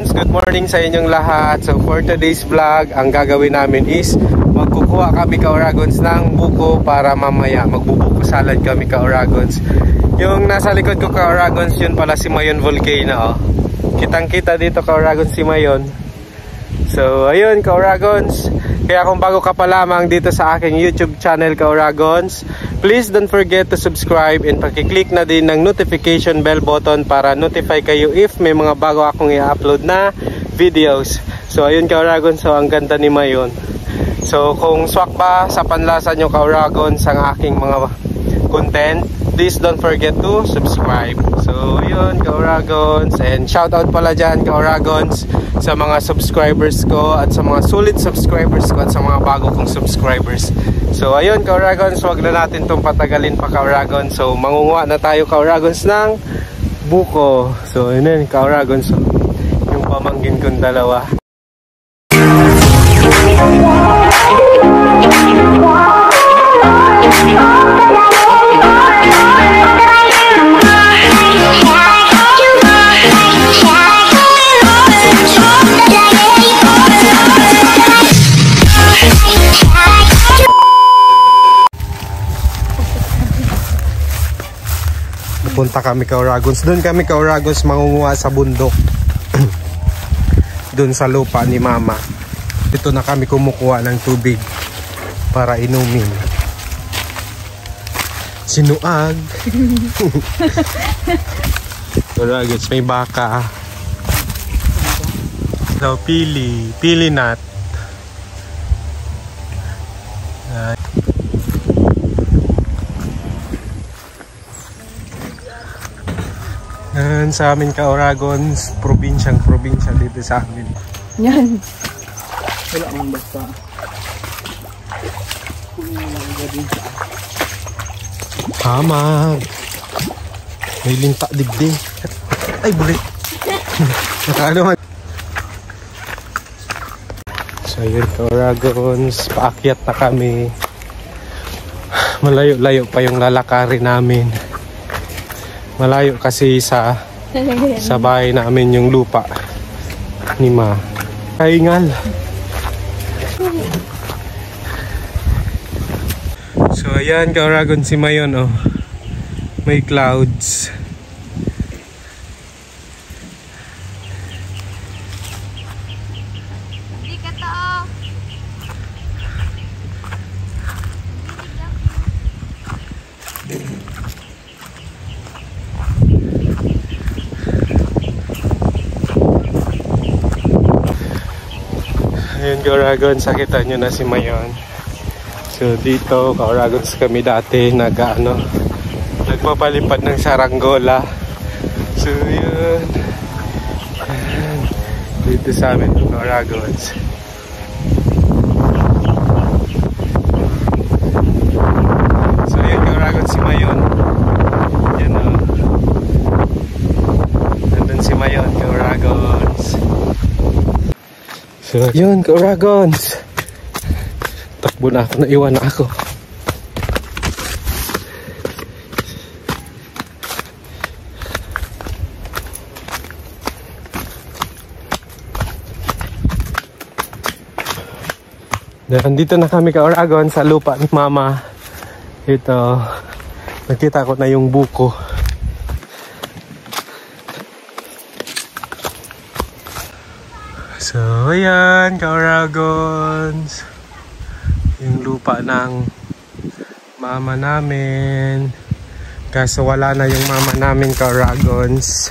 Ka-Oragons, good morning sa inyong lahat. So for today's vlog, ang gagawin namin is magkukuha kami Ka-Oragons ng buko para mamaya magbubuko salad kami Ka-Oragons. Yung nasa likod ko Ka-Oragons, yun pala si Mayon Volcano. Kitang kita dito Ka-Oragons si Mayon. So ayun Ka-Oragons, kaya kung bago ka pa lamang dito sa aking YouTube channel Ka-Oragons, please don't forget to subscribe and pakiclick na din ng notification bell button para notify kayo if may mga bago akong i-upload na videos. So ayun Ka-Oragons, so ang ganda ni Mayon. So kung swak ba sa panlasa nyo Ka-Oragons ang aking mga content, please don't forget to subscribe. So yun Ka-Oragons, and shout out pala dyan Ka-Oragons sa mga subscribers ko at sa mga solid subscribers ko at sa mga bago kong subscribers. So ayun Ka-Oragons, wag na natin itong patagalin pa Ka-Oragons. So mangunguha na tayo Ka-Oragons ng buko. So yun Ka-Oragons, so, yung pamangkin kong dalawa. Punta kami Ka-Oragons. Doon kami Ka-Oragons mangunguha sa bundok. Doon sa lupa ni Mama. Dito na kami kumukuha ng tubig para inumin. Sinuag. Ka-Oragons, may baka. So, pili nut. Yan sa amin Ka-Oragons, probinsya dito sa amin. Yan. Wala akong basta. Hamag. May linta digdi. Ay, bulit. Nakaano man. So yun Ka-Oragons, paakyat na kami. Malayo-layo pa yung lalakarin namin. Malayo kasi sa bahay namin yung lupa ni Ma. Kaingal. So ayan Ka-Oragons si Mayon, oh. May clouds. Hindi ka to. Ayun Ka-Oragons, sakitan nyo na si Mayon. So dito Ka-Oragons kami dati nagpapalipad ng saranggola. So yun, dito sa amin Ka-Oragons. So yun Ka-Oragons si Mayon. Yan o, nandun si Mayon Ka-Oragons. So yun Ka-Oragons, takbo na ako, naiwan na ako. Nandito na kami Ka-Oragons sa lupa ni Mama. Ito, nakita ko na yung buko. So ayan Ka-Oragons, yung lupa ng mama namin. Kaso wala na yung mama namin Ka-Oragons.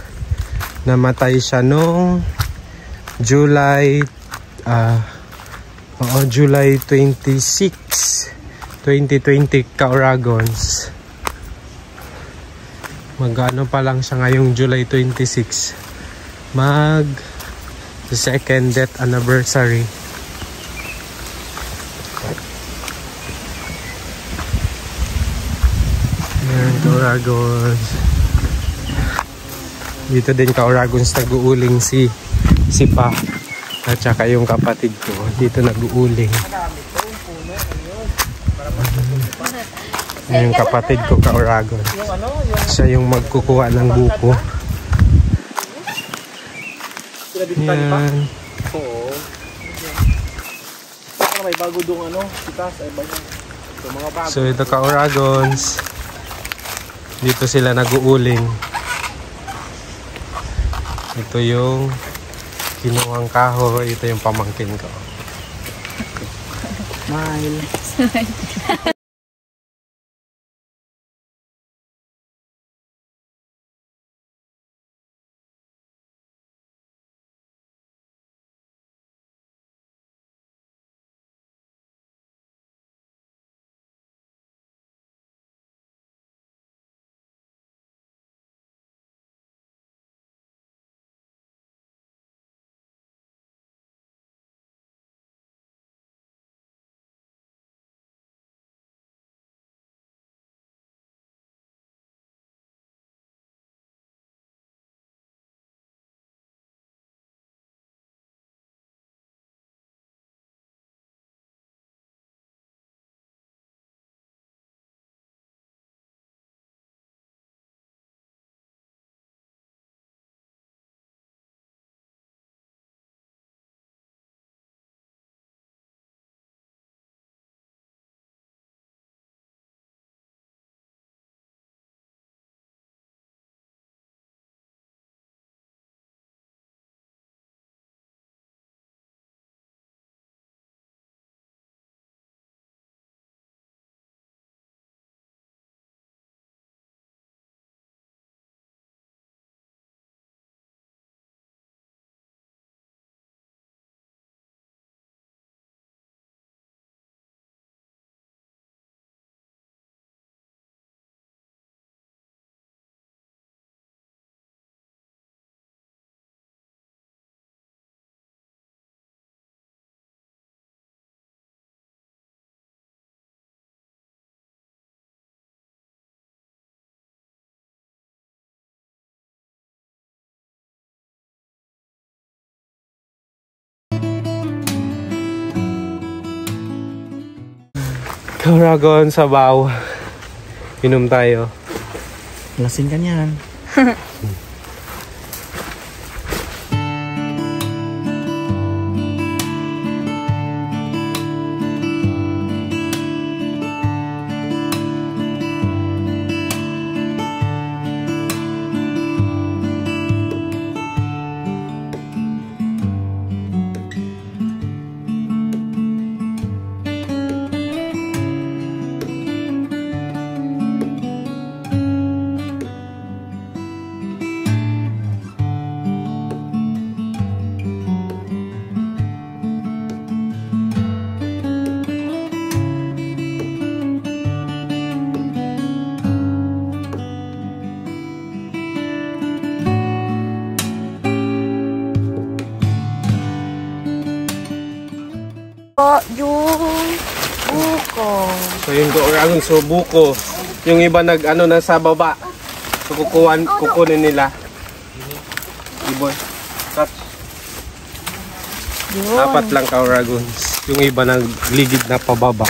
Namatay siya nung July 26, 2020 Ka-Oragons. Magano pa lang siya ngayong July 26. The second death anniversary. Ayan Ka-Oragons. Dito din Ka-Oragons nag-uuling si Pa at saka yung kapatid ko. Dito nag-uuling. Yung kapatid ko Ka-Oragons. Siya yung magkukuha ng buko. Yan. Oo. Saka may bago dong ano, sitas ay ba yan? So, mga bago. So ito ka-Oragons. Dito sila nag-uuling. Ito yung kinuwang kahoy. Ito yung pamangkin ko. Smile. Ka-Oragon, sabaw. Inom tayo. Lasing ka niyan. Yung buko. So yung Oragon, so buko. Yung iba nag-ano na sa baba. So kukunin nila. Iboy. Cut. Apat lang ka-Oragons. Yung iba nagligid na pababa.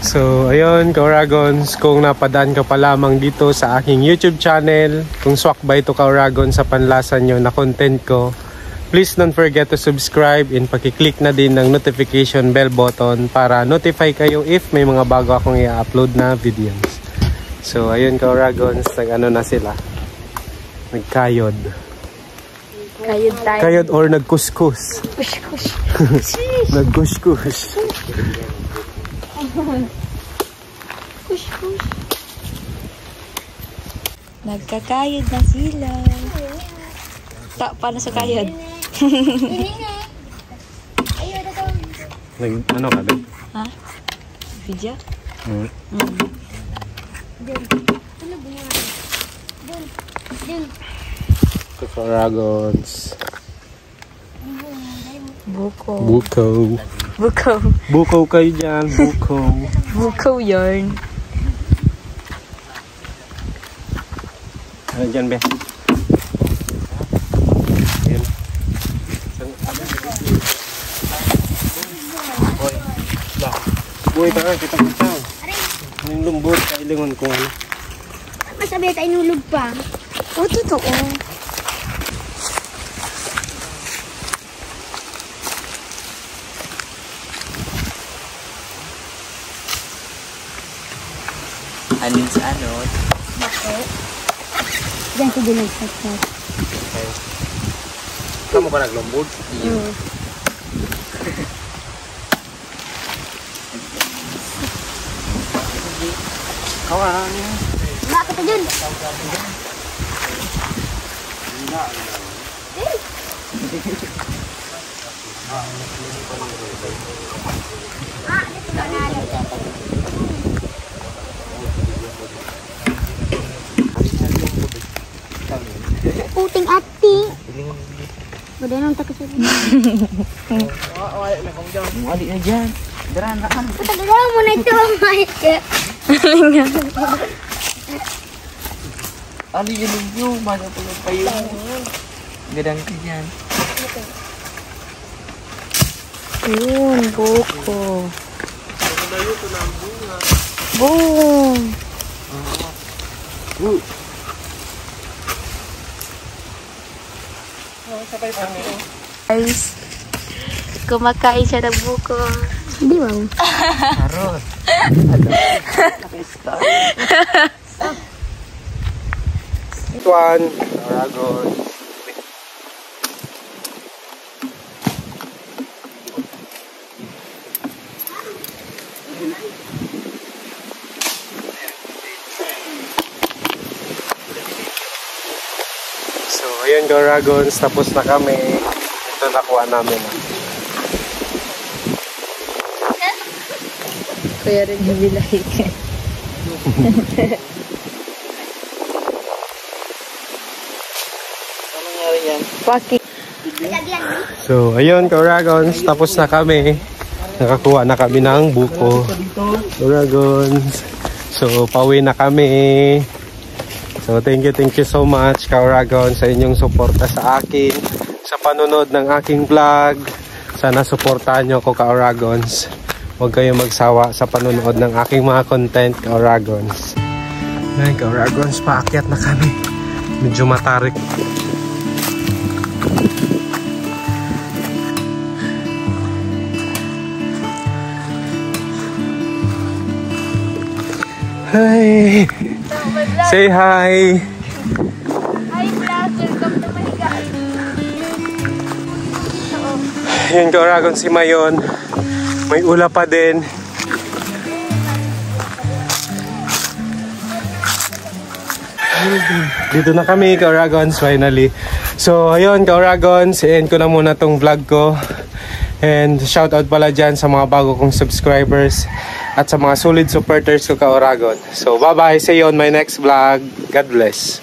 So, ayun, Kauragons, kung napadaan ka pa lamang dito sa aking YouTube channel, kung swak ba ito Kauragons sa panlasa nyo na content ko, please don't forget to subscribe and pakiclick na din ng notification bell button para notify kayo if may mga bago akong i-upload na videos. So, ayun Kauragons, nag-ano na sila. Nagkayod. Kayod tayo. Kayod or nagkuskus. Kuskus. Nagkuskus. Kuskus. Nagkakayod na sila. Paano sa kayod? Ano ka doon? Ha? Video? Kauragons. Buko. Buko. Buko. Buko kayo dyan. Buko. Buko yarn. Ano dyan, be? Ayan. Buhay ka nga, kita-kita. Yung lumbot, kailangan kung ano. Masabi tayo nulog pa. Oh, totoo. Alin sa ano? Diyan ko dinagsak na. Kamu ba naglumbot? Kawan niya. Bakit ka dyan? Puting ati. Bada nang takasal. Wali na dyan. Dara na ka. Patagalaw mo na ito, Mike. Ali yun yung mana pa yung payo. Gadang ka dyan. Yun, buko. Boom! Guys, kumakain siya ng buko. Hindi ba? Harot. Tuan, Kauragons. So, ayun Kauragons, tapos na kami. Ito nakuha namin. Kuya rin yung like. Ano nangyari yan? Paki. So, ayun Kauragons, tapos na kami. Nakakuha na kami ng buko. Kauragons. So, pauwi na kami. So, thank you so much Kauragons sa inyong suporta sa akin, sa panonood ng aking vlog. Sana suportahan nyo ako Kauragons. Huwag kayong magsawa sa panonood ng aking mga content Kauragons. Ay, Kauragons, paakyat na kami. Medyo matarik. Hi! Say hi! Hi, vlog. Welcome to my guys. Yun Kauragons, si Mayon. May ula pa din. Dito na kami Kauragons, finally. So ayun Kauragons, i-end ko na muna tong vlog ko. And shoutout pala dyan sa mga bago kong subscribers at sa mga solid supporters ko Kauragon. So bye bye, see you on my next vlog. God bless.